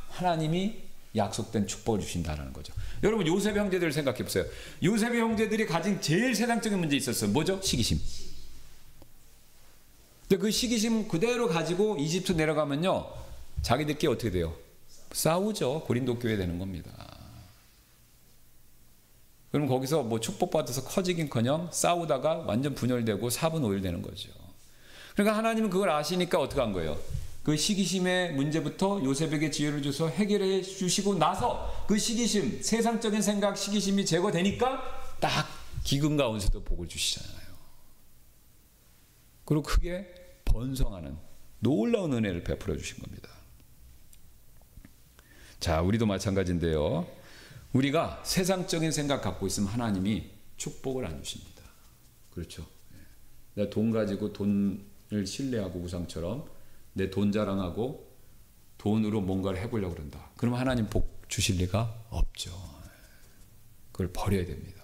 하나님이 약속된 축복을 주신다는 거죠. 여러분, 요셉의 형제들을 생각해 보세요. 요셉의 형제들이 가진 제일 세상적인 문제 있었어요. 뭐죠? 시기심. 근데 그 시기심 그대로 가지고 이집트 내려가면요, 자기들끼리 어떻게 돼요? 싸우죠. 고린도 교회 되는 겁니다. 그럼 거기서 뭐 축복받아서 커지긴커녕 싸우다가 완전 분열되고 4분 5일 되는 거죠. 그러니까 하나님은 그걸 아시니까 어떻게 한 거예요? 그 시기심의 문제부터 요셉에게 지혜를 줘서 해결해 주시고 나서 그 시기심, 세상적인 생각, 시기심이 제거되니까 딱 기근 가운데서도 복을 주시잖아요. 그리고 크게 번성하는 놀라운 은혜를 베풀어 주신 겁니다. 자, 우리도 마찬가지인데요. 우리가 세상적인 생각 갖고 있으면 하나님이 축복을 안 주십니다. 그렇죠. 내가 돈 가지고 돈을 신뢰하고 우상처럼 내 돈 자랑하고 돈으로 뭔가를 해보려고 그런다. 그럼 하나님 복 주실 리가 없죠. 그걸 버려야 됩니다.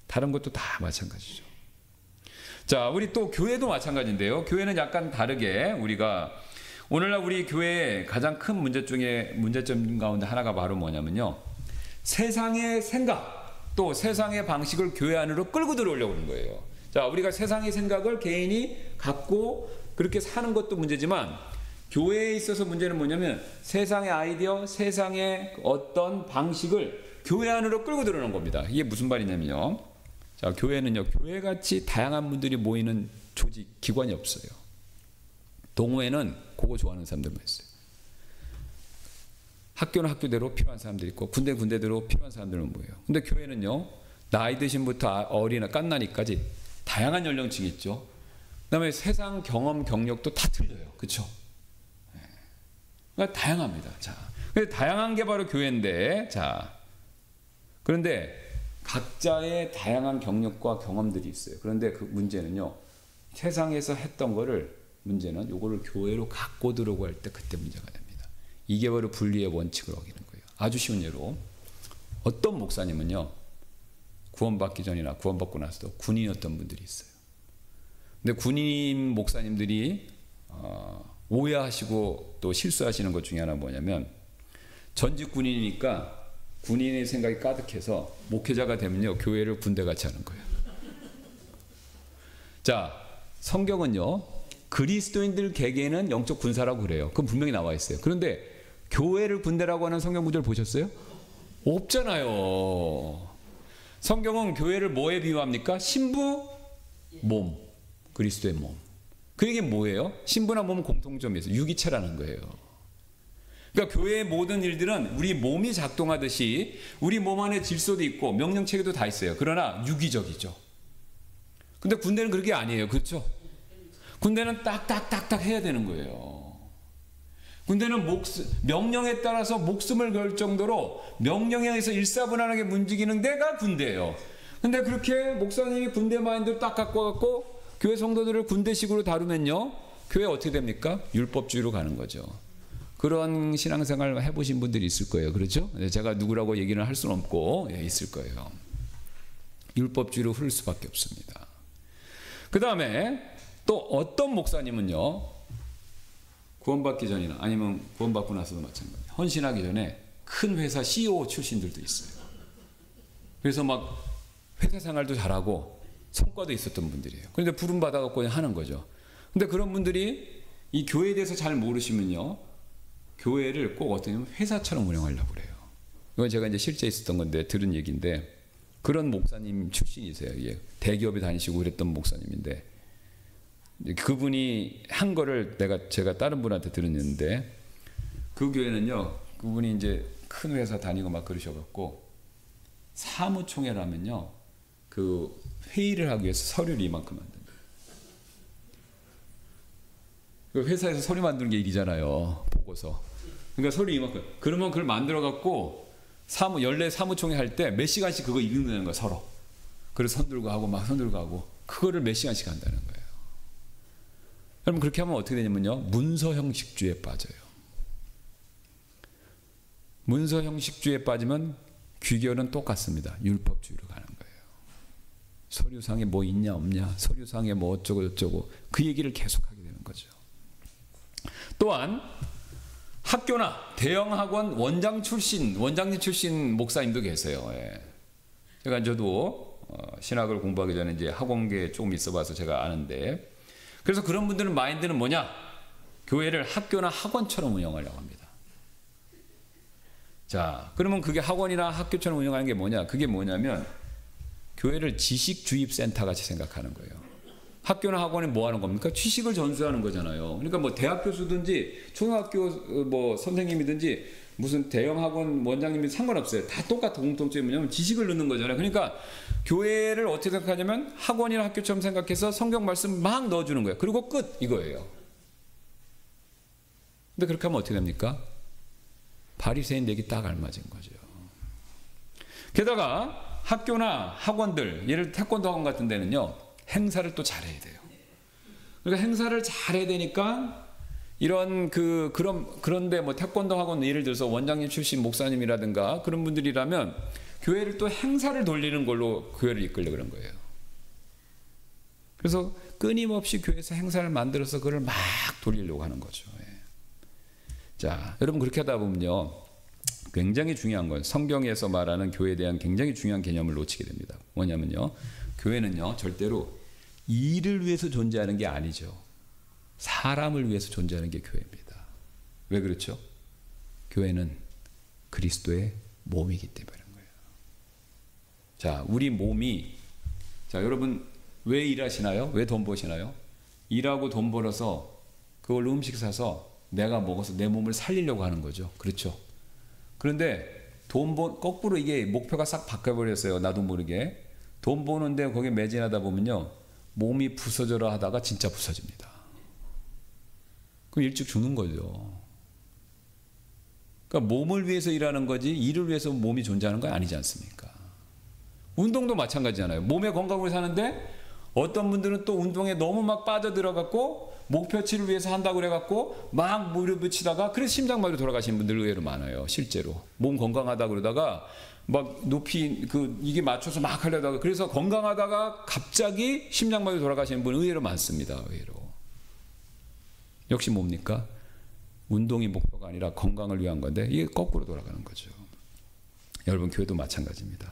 다른 것도 다 마찬가지죠. 자, 우리 또 교회도 마찬가지인데요. 교회는 약간 다르게 우리가 오늘날 우리 교회의 가장 큰 문제점 가운데 하나가 바로 뭐냐면요, 세상의 생각 또 세상의 방식을 교회 안으로 끌고 들어오려고 하는 거예요. 자, 우리가 세상의 생각을 개인이 갖고 그렇게 사는 것도 문제지만 교회에 있어서 문제는 뭐냐면 세상의 아이디어, 세상의 어떤 방식을 교회 안으로 끌고 들어오는 겁니다. 이게 무슨 말이냐면요, 자, 교회는요, 교회같이 다양한 분들이 모이는 조직, 기관이 없어요. 동호회는 그거 좋아하는 사람들만 있어요. 학교는 학교대로 필요한 사람들이 있고 군대는 군대대로 필요한 사람들은 모여요. 근데 교회는요, 나이 드신 부터 어린아 깐나니까지 다양한 연령층이 있죠. 그 다음에 세상 경험 경력도 다 틀려요. 그렇죠? 그러니까 다양합니다. 자, 근데 다양한 게 바로 교회인데, 자, 그런데 각자의 다양한 경력과 경험들이 있어요. 그런데 그 문제는요, 세상에서 했던 거를, 문제는 요거를 교회로 갖고 들어오고 할 때 그때 문제가 됩니다. 이게 바로 분리의 원칙을 어기는 거예요. 아주 쉬운 예로 어떤 목사님은요, 구원받기 전이나 구원받고 나서도 군인이었던 분들이 있어요. 근데 군인 목사님들이 오해하시고 또 실수하시는 것 중에 하나 뭐냐면, 전직 군인이니까 군인의 생각이 가득해서 목회자가 되면요, 교회를 군대같이 하는 거예요. 자, 성경은요, 그리스도인들 개개인은 영적 군사라고 그래요. 그건 분명히 나와 있어요. 그런데 교회를 군대라고 하는 성경 구절 보셨어요? 없잖아요. 성경은 교회를 뭐에 비유합니까? 신부, 몸, 그리스도의 몸. 그 얘기 뭐예요? 신부나 몸은 공통점이 있어요. 유기체라는 거예요. 그러니까 교회의 모든 일들은 우리 몸이 작동하듯이 우리 몸 안에 질서도 있고 명령체계도 다 있어요. 그러나 유기적이죠. 근데 군대는 그게 아니에요. 그렇죠? 군대는 딱딱딱딱 해야 되는 거예요. 군대는 명령에 따라서 목숨을 걸 정도로 명령에 의해서 일사분란하게 움직이는 데가 군대예요. 근데 그렇게 목사님이 군대 마인드를 딱 갖고 와갖고 교회 성도들을 군대식으로 다루면요, 교회 어떻게 됩니까? 율법주의로 가는 거죠. 그런 신앙생활 해보신 분들이 있을 거예요. 그렇죠? 제가 누구라고 얘기는 할 수는 없고, 있을 거예요. 율법주의로 흐를 수밖에 없습니다. 그 다음에 또 어떤 목사님은요, 구원받기 전이나 아니면 구원받고 나서도 마찬가지예요. 헌신하기 전에 큰 회사 CEO 출신들도 있어요. 그래서 막 회사 생활도 잘하고 성과도 있었던 분들이에요. 그런데 부름 받아갖고 그냥 하는 거죠. 근데 그런 분들이 이 교회에 대해서 잘 모르시면요, 교회를 꼭 어떻게 보면 회사처럼 운영하려고 그래요. 이건 제가 이제 실제 있었던 건데 들은 얘기인데, 그런 목사님 출신이세요. 예. 대기업에 다니시고 그랬던 목사님인데, 그분이 한 거를 제가 다른 분한테 들었는데, 그 교회는요, 그분이 이제 큰 회사 다니고 막 그러셔갖고 사무총회라면요, 그 회의를 하기 위해서 서류를 이만큼 만든다. 그 회사에서 서류 만드는 게 일이잖아요. 보고서. 그러니까 서류 이만큼. 그러면 그걸 만들어갖고 연례 사무총회 할 때 몇 시간씩 그거 읽는 거야, 서로. 그래서 손 들고 하고 막 손 들고 하고, 그거를 몇 시간씩 한다는 거예요. 여러분, 그렇게 하면 어떻게 되냐면요, 문서 형식주의에 빠져요. 문서 형식주의에 빠지면 귀결은 똑같습니다. 율법주의로 가는 거예요. 서류상에 뭐 있냐 없냐, 서류상에 뭐 어쩌고 저쩌고, 그 얘기를 계속하게 되는 거죠. 또한 학교나 대형 학원 원장님 출신 목사님도 계세요. 예. 저도 신학을 공부하기 전에 이제 학원계에 조금 있어봐서 제가 아는데, 그래서 그런 분들은 마인드는 뭐냐? 교회를 학교나 학원처럼 운영하려고 합니다. 자, 그러면 그게 학원이나 학교처럼 운영하는 게 뭐냐? 그게 뭐냐면 교회를 지식 주입 센터 같이 생각하는 거예요. 학교나 학원이 뭐 하는 겁니까? 지식을 전수하는 거잖아요. 그러니까 뭐 대학 교수든지 초등학교 뭐 선생님이든지 무슨 대형 학원 원장님이 상관없어요. 다 똑같은 공통점이 뭐냐면 지식을 넣는 거잖아요. 그러니까 교회를 어떻게 생각하냐면 학원이나 학교처럼 생각해서 성경 말씀 막 넣어주는 거예요. 그리고 끝 이거예요. 근데 그렇게 하면 어떻게 됩니까? 바리새인 되기 딱 알맞은 거죠. 게다가 학교나 학원들, 예를 들어 태권도 학원 같은 데는요, 행사를 또 잘해야 돼요. 그러니까 행사를 잘해야 되니까 그런데 뭐 태권도 학원 예를 들어서 원장님 출신 목사님이라든가 그런 분들이라면 교회를 또 행사를 돌리는 걸로 교회를 이끌려 그런 거예요. 그래서 끊임없이 교회에서 행사를 만들어서 그걸 막 돌리려고 하는 거죠. 자, 여러분 그렇게 하다 보면요, 굉장히 중요한 건 성경에서 말하는 교회에 대한 굉장히 중요한 개념을 놓치게 됩니다. 뭐냐면요, 교회는요 절대로 일을 위해서 존재하는 게 아니죠. 사람을 위해서 존재하는 게 교회입니다. 왜 그렇죠? 교회는 그리스도의 몸이기 때문에 그런 거예요. 자, 우리 몸이, 자, 여러분 왜 일하시나요? 왜 돈 버시나요? 일하고 돈 벌어서 그걸로 음식 사서 내가 먹어서 내 몸을 살리려고 하는 거죠. 그렇죠? 그런데 거꾸로 이게 목표가 싹 바뀌어버렸어요. 나도 모르게. 돈 버는데 거기에 매진하다 보면요, 몸이 부서져라 하다가 진짜 부서집니다. 그럼 일찍 죽는 거죠. 그러니까 몸을 위해서 일하는 거지 일을 위해서 몸이 존재하는 건 아니지 않습니까? 운동도 마찬가지잖아요. 몸의 건강을 사는데 어떤 분들은 또 운동에 너무 막 빠져들어갖고 목표치를 위해서 한다고 그래갖고 막 무릎을 치다가 그래서 심장마비로 돌아가시는 분들 의외로 많아요. 실제로 몸 건강하다 그러다가 막 높이 이게 맞춰서 막 하려다가 그래서 건강하다가 갑자기 심장마비로 돌아가시는 분 의외로 많습니다. 의외로. 역시 뭡니까? 운동이 목표가 아니라 건강을 위한 건데 이게 거꾸로 돌아가는 거죠. 여러분 교회도 마찬가지입니다.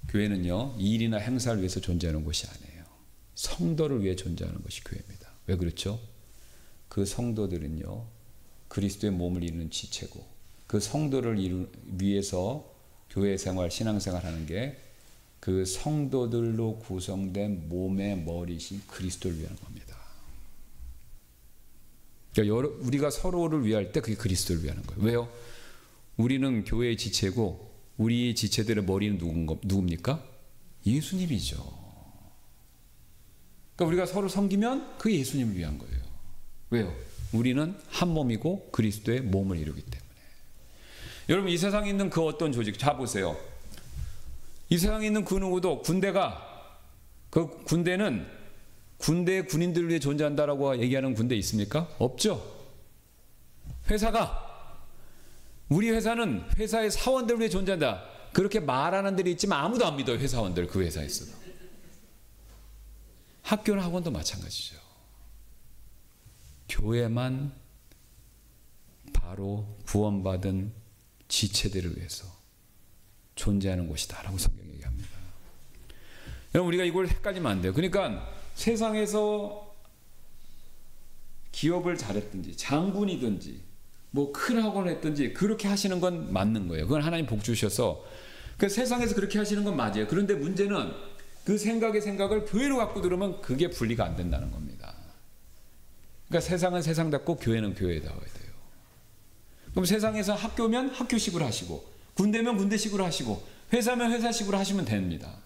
교회는요 일이나 행사를 위해서 존재하는 곳이 아니에요. 성도를 위해 존재하는 것이 교회입니다. 왜 그렇죠? 그 성도들은요 그리스도의 몸을 이루는 지체고 그 성도를 위해서 교회 생활, 신앙생활 하는 게 그 성도들로 구성된 몸의 머리신 그리스도를 위한 겁니다. 그러니까 우리가 서로를 위할 때 그게 그리스도를 위하는 거예요. 왜요? 우리는 교회의 지체고 우리 지체들의 머리는 누굽니까? 예수님이죠. 그러니까 우리가 서로 섬기면 그게 예수님을 위한 거예요. 왜요? 우리는 한 몸이고 그리스도의 몸을 이루기 때문에. 여러분 이 세상에 있는 그 어떤 조직 자 보세요. 이 세상에 있는 그 누구도 그 군대는 군대의 군인들을 위해 존재한다라고 얘기하는 군대 있습니까? 없죠. 우리 회사는 회사의 사원들을 위해 존재한다. 그렇게 말하는 데도 있지만 아무도 안 믿어요. 회사원들 그 회사에서도. 학교나 학원도 마찬가지죠. 교회만 바로 구원받은 지체들을 위해서 존재하는 곳이다라고 성경이 얘기합니다. 여러분 우리가 이걸 헷갈리면 안 돼요. 그러니까 세상에서 기업을 잘했든지 장군이든지 뭐 큰 학원을 했든지 그렇게 하시는 건 맞는 거예요. 그건 하나님 복 주셔서 그 세상에서 그렇게 하시는 건 맞아요. 그런데 문제는 그 생각을 교회로 갖고 들으면 그게 분리가 안 된다는 겁니다. 그러니까 세상은 세상답고 교회는 교회다워야 돼요. 그럼 세상에서 학교면 학교식으로 하시고 군대면 군대식으로 하시고 회사면 회사식으로 하시면 됩니다.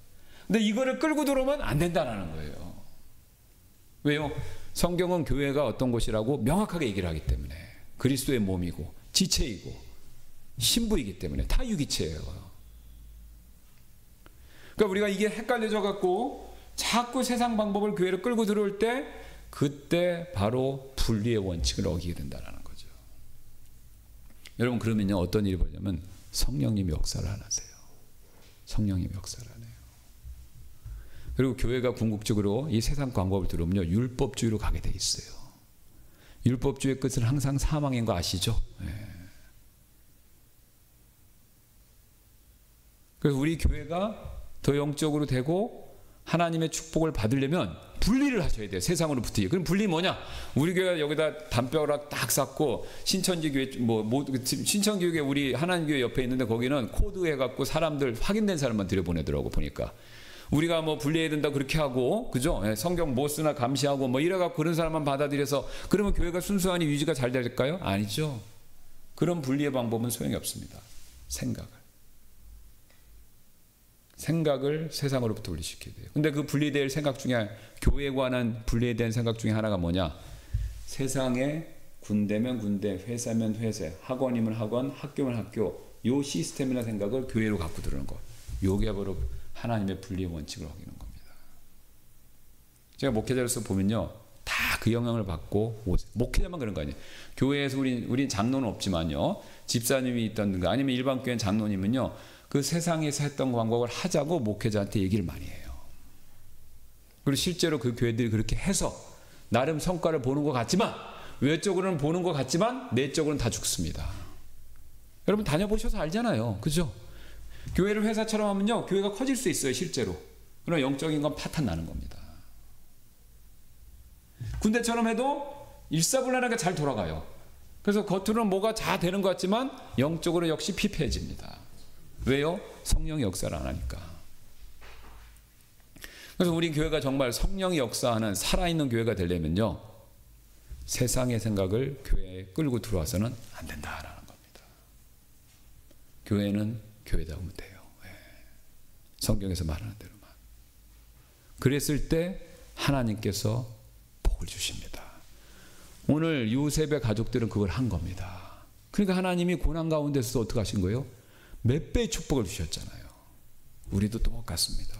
근데 이거를 끌고 들어오면 안 된다는 거예요. 왜요? 성경은 교회가 어떤 곳이라고 명확하게 얘기를 하기 때문에 그리스도의 몸이고 지체이고 신부이기 때문에 다 유기체예요. 그러니까 우리가 이게 헷갈려져 갖고 자꾸 세상 방법을 교회로 끌고 들어올 때 그때 바로 분리의 원칙을 어기게 된다는 거죠. 여러분 그러면요 어떤 일이 벌어지냐면 성령님이 역사를 안 하세요. 성령님이 역사를 안 해요. 그리고 교회가 궁극적으로 이 세상 방법을 들어오면요 율법주의로 가게 돼 있어요. 율법주의의 끝은 항상 사망인 거 아시죠? 네. 그래서 우리 교회가 더 영적으로 되고 하나님의 축복을 받으려면 분리를 하셔야 돼요. 세상으로부터. 그럼 분리 뭐냐? 우리 교회가 여기다 담벼락 딱 쌓고 신천지 교회 신천지 교회 우리 하나님 교회 옆에 있는데 거기는 코드 해갖고 사람들 확인된 사람만 들여보내더라고 보니까. 우리가 뭐 분리해야 된다 그렇게 하고 그죠? 성경 못 쓰나 감시하고 뭐 이래갖고 그런 사람만 받아들여서 그러면 교회가 순수하니 유지가 잘 될까요? 아니죠. 그런 분리의 방법은 소용이 없습니다. 생각을 세상으로부터 분리시켜야 돼요. 근데 그 분리될 생각 중에 교회에 관한 분리에 대한 생각 중에 하나가 뭐냐? 세상에 군대면 군대, 회사면 회사, 학원이면 학원, 학교면 학교 요 시스템이나 생각을 교회로 갖고 들어오는 거. 요게 바로 하나님의 분리의 원칙을 어기는 겁니다. 제가 목회자로서 보면요. 다 그 영향을 받고 목회자만 그런 거 아니에요. 교회에서 우린 장로는 없지만요. 집사님이 있던가 아니면 일반 교회는 장로님은요. 그 세상에서 했던 광고를 하자고 목회자한테 얘기를 많이 해요. 그리고 실제로 그 교회들이 그렇게 해서 나름 성과를 보는 것 같지만 외적으로는 보는 것 같지만 내적으로는 다 죽습니다. 여러분 다녀보셔서 알잖아요. 그죠? 교회를 회사처럼 하면요. 교회가 커질 수 있어요. 실제로. 그러나 영적인 건 파탄 나는 겁니다. 군대처럼 해도 일사불란하게 잘 돌아가요. 그래서 겉으로는 뭐가 다 되는 것 같지만 영적으로 역시 피폐해집니다. 왜요? 성령이 역사를 안 하니까. 그래서 우리 교회가 정말 성령이 역사하는 살아있는 교회가 되려면요. 세상의 생각을 교회에 끌고 들어와서는 안 된다라는 겁니다. 교회는 교회다우면 돼요. 성경에서 말하는 대로만. 그랬을 때 하나님께서 복을 주십니다. 오늘 요셉의 가족들은 그걸 한 겁니다. 그러니까 하나님이 고난 가운데서 어떻게 하신 거예요? 몇 배의 축복을 주셨잖아요. 우리도 똑같습니다.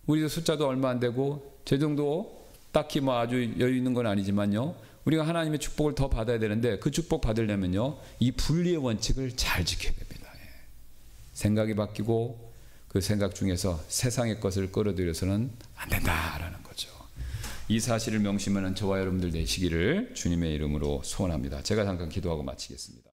우리도 숫자도 얼마 안 되고 제 정도 딱히 뭐 아주 여유 있는 건 아니지만요. 우리가 하나님의 축복을 더 받아야 되는데 그 축복 받으려면요. 이 분리의 원칙을 잘 지켜야 됩니다. 생각이 바뀌고 그 생각 중에서 세상의 것을 끌어들여서는 안 된다라는 거죠. 이 사실을 명심하는 저와 여러분들 되시기를 주님의 이름으로 소원합니다. 제가 잠깐 기도하고 마치겠습니다.